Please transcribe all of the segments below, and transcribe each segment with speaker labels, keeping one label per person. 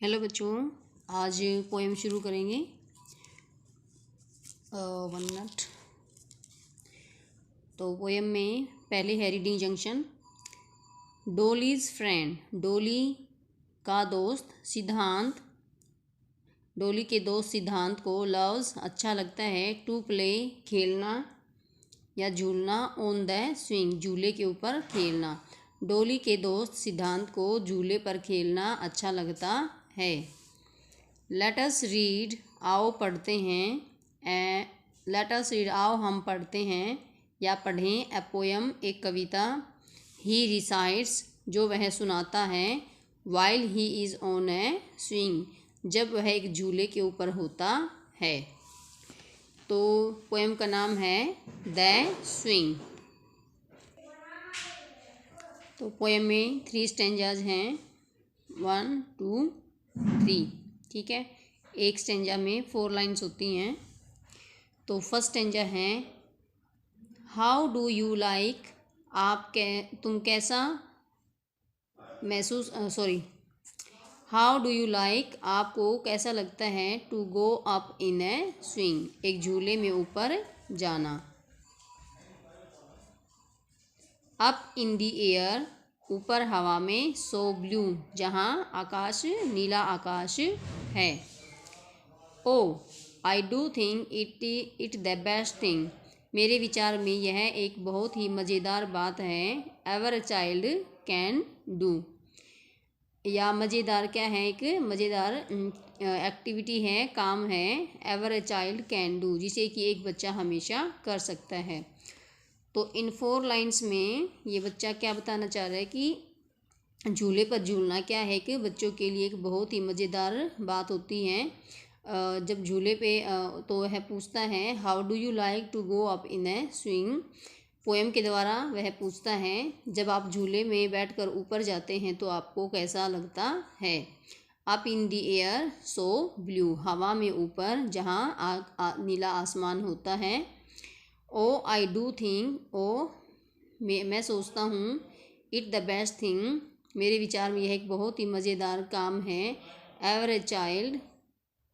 Speaker 1: Hello बच्चों, आज poem शुरू करेंगे। 1 मिनट। तो पोएम में पहले है रीडिंग जंक्शन। डोलीज फ्रेंड, डोली का दोस्त सिद्धांत, डोली के दोस्त सिद्धांत को लव्स अच्छा लगता है, टू प्ले खेलना या झूलना, ऑन द स्विंग झूले के ऊपर खेलना। डोली के दोस्त सिद्धांत को झूले पर खेलना अच्छा लगता है। लेट अस रीड, आओ पढ़ते हैं। लेट अस रीड, आओ हम पढ़ते हैं या पढ़ें। ए पोएम, एक कविता। ही रिसाइट्स, जो वह सुनाता है। While he is on A swing, जब वह एक झूले के ऊपर होता है। तो पोएम का नाम है द स्विंग। तो पोएम में 3 स्टेंजाज हैं, 1, 2, 3। ठीक है, एक स्टेंजा में 4 लाइन्स होती हैं। तो फर्स्ट स्टेंजा है, हाउ डू यू लाइक, तुम कैसा महसूस, हाउ डू यू लाइक, आपको कैसा लगता है, to go up in a swing, एक झूले में ऊपर जाना। अप इन दी एयर, ऊपर हवा में। सो ब्लू, जहाँ आकाश नीला आकाश है। Oh I do think it the best thing, मेरे विचार में यह एक बहुत ही मज़ेदार बात है। Ever a child can do, या मज़ेदार क्या है, एक मज़ेदार एक्टिविटी है, काम है। Ever a child can do, जिसे कि एक बच्चा हमेशा कर सकता है। तो इन 4 लाइन्स में ये बच्चा क्या बताना चाह रहा है कि झूले पर झूलना क्या है, कि बच्चों के लिए एक बहुत ही मज़ेदार बात होती है। जब झूले पे तो वह पूछता है, how do you like to go up in a swing. Poem के द्वारा वह पूछता है, जब आप झूले में बैठकर ऊपर जाते हैं तो आपको कैसा लगता है। Up in the air, so blue, हवा में ऊपर, जहाँ नीला आसमान होता है। ओ आई डू थिंक, ओ मैं सोचता हूँ। इट द बेस्ट थिंग, मेरे विचार में यह एक बहुत ही मज़ेदार काम है। एवर ए चाइल्ड,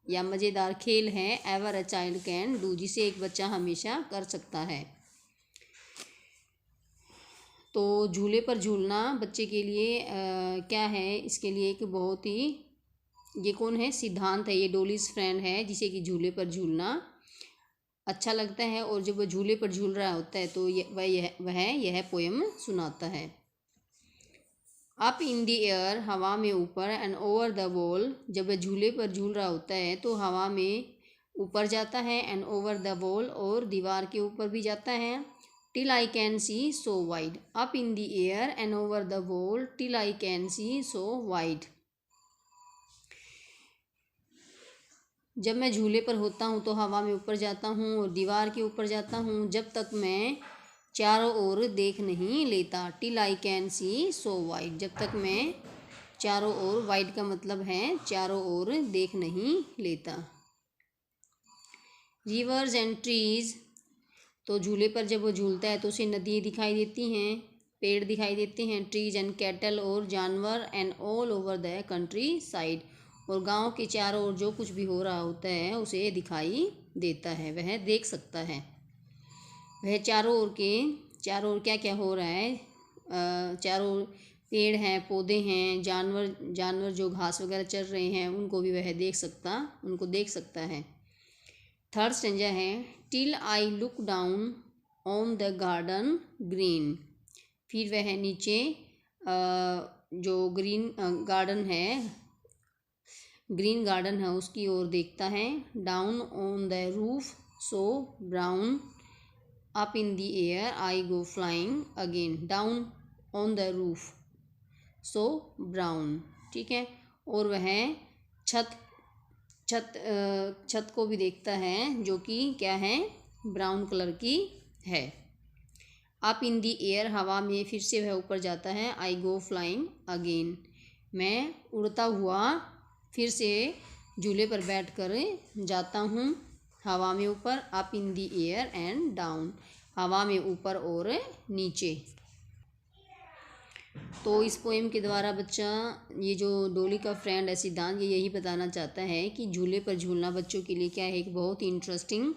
Speaker 1: या मज़ेदार खेल है। Ever a child can do, जिसे एक बच्चा हमेशा कर सकता है। तो झूले पर झूलना बच्चे के लिए क्या है, इसके लिए एक बहुत ही, ये कौन है, सिद्धांत है, ये डोलीज फ्रेंड है, जिसे कि झूले पर झूलना अच्छा लगता है। और जब वह झूले पर झूल रहा होता है तो वह यह पोएम सुनाता है। अप इन दी एयर, हवा में ऊपर। एंड ओवर द वॉल, जब वह झूले पर झूल रहा होता है तो हवा में ऊपर जाता है। एंड ओवर द वॉल, और दीवार के ऊपर भी जाता है। Till I can see so wide, up in the air and over the wall, till I can see so wide, जब मैं झूले पर होता हूँ तो हवा में ऊपर जाता हूँ और दीवार के ऊपर जाता हूँ, जब तक मैं चारों ओर देख नहीं लेता। Till I can see so wide, जब तक मैं चारों ओर, वाइड का मतलब है चारों ओर, देख नहीं लेता। रिवर्स एंड ट्रीज, तो झूले पर जब वो झूलता है तो उसे नदियाँ दिखाई देती हैं, पेड़ दिखाई देते हैं। ट्रीज एंड कैटल, और जानवर। And all over the country side, और गांव के चारों ओर जो कुछ भी हो रहा होता है उसे दिखाई देता है, वह देख सकता है। वह चारों ओर क्या क्या हो रहा है, चारों ओर पेड़ हैं, पौधे हैं, जानवर जो घास वगैरह चर रहे हैं, उनको भी वह देख सकता है। थर्ड स्टेंजा है, till I look down on the garden green, फिर वह नीचे जो ग्रीन गार्डन है उसकी ओर देखता है। Down on the roof, so brown, up in the air I go flying again. Down on the roof, so brown, ठीक है। और वह छत को भी देखता है, जो कि क्या है, ब्राउन कलर की है। अप इन दी एयर, हवा में, फिर से वह ऊपर जाता है। आई गो फ्लाइंग अगेन, मैं उड़ता हुआ फिर से झूले पर बैठकर जाता हूँ हवा में ऊपर। Up in the air and down, हवा में ऊपर और नीचे। तो इस पोएम के द्वारा बच्चा, ये जो डोली का फ्रेंड है सिद्धांत, ये यही बताना चाहता है कि झूले पर झूलना बच्चों के लिए क्या है, एक बहुत ही इंटरेस्टिंग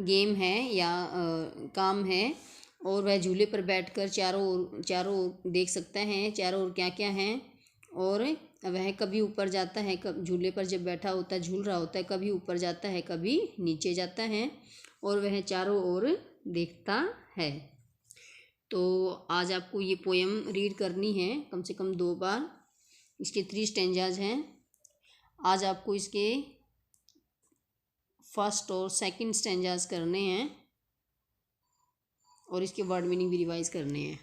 Speaker 1: गेम है या काम है। और वह झूले पर बैठकर चारों ओर देख सकता है, चारों ओर क्या क्या है। और वह कभी ऊपर जाता है, कब झूले पर जब बैठा होता है, झूल रहा होता है, कभी ऊपर जाता है, कभी नीचे जाता है, और वह चारों ओर देखता है। तो आज आपको ये पोएम रीड करनी है कम से कम 2 बार। इसके 3 स्टेंजाज हैं। आज आपको इसके फर्स्ट और सेकंड स्टेंजाज करने हैं और इसके वर्ड मीनिंग भी रिवाइज करने हैं।